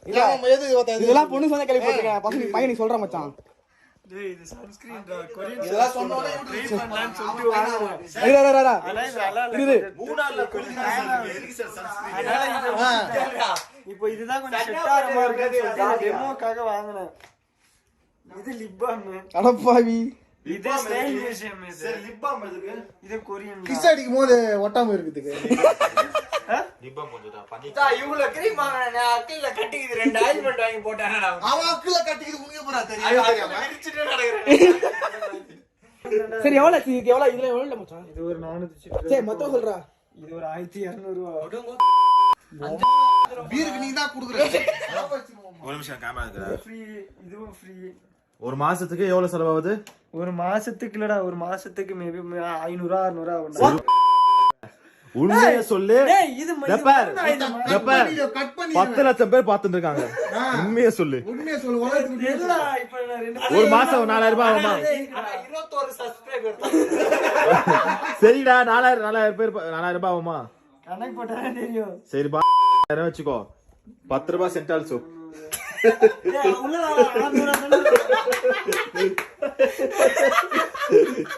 இதெல்லாம் பொண்ணு சொன்ன கேள்விப்பட்டிருக்கேன். பசங்க பையன் நீ சொல்ற மச்சான். டேய் இது சன்ஸ்கிரீன் டா. கொரியன் இதெல்லாம் சொன்னோனே ட்ரை பண்ணலாம்னு சொல்லிட்டு வாங்குறேன். இது மூணார்ல குளிக்கிற சன்ஸ்கிரீன். இப்போ இதுதான் கொஞ்சம் செட் ஆற மாதிரி இருக்குன்னு சொல்லிட்டு டெமோக்காக வாங்குனேன். இது லிப் பாம். அடப்பாவி. இது ஸ்டைல் மியூசியம் இது. சரி லிப் பாம் எதுக்கு? இது கொரியன். கிஸ் அடிக்கும்போது ஒட்டாம இருக்குதுக்கு. லிப் பாம் கொஞ்சம்டா பண்ணி. இவங்கள கிரீம் வாங்குனேன். அக்கில கட்டிக்குது 2 ஆயில்மென்ட் வாங்கி போட்டானடா. அவன் அக்குல கட்டிக்கிது உனக்கு போறா தெரியும். அடிச்சிட்டே நடக்குறேன். சரி எவ்வளவு இதுக்கு எவ்வளவு இதுல எவ்வளவு மச்சான்? இது ஒரு 400. சரி மொத்தம் சொல்றா. இது ஒரு 1200 ரூபாய். பீருக்கு நீ தான் குடுக்குற. ஒரு நிமிஷம் கேமரா இருக்குடா. ஃப்ரீ இதுவும் ஃப்ரீ. ஒரு மாசத்துக்கு எவ்வளவு செலவாகுது? ஒரு மாசத்துக்கு இல்லடா, ஒரு மாசத்துக்கு மேபி 500 600 ஆகும். உண்மையை சொல்லு. இது 10 லட்சம் பேர் பாத்துட்டு இருக்காங்க. உண்மையை சொல்லு. உண்மையை சொல்லு. உலகத்துக்கு இப்ப நான் 2 ஒரு மாசம் 4000 ரூபாய் ஆகுமா? 21 சப்ஸ்கிரைபர். சரிடா 4000 பேர் 4000 ரூபாய் ஆகுமா? கணக்கு போட்டா தெரியும். சரி பா வச்சுக்கோ. 10 ரூபாய் சென்டால் சோப். உள்ள 600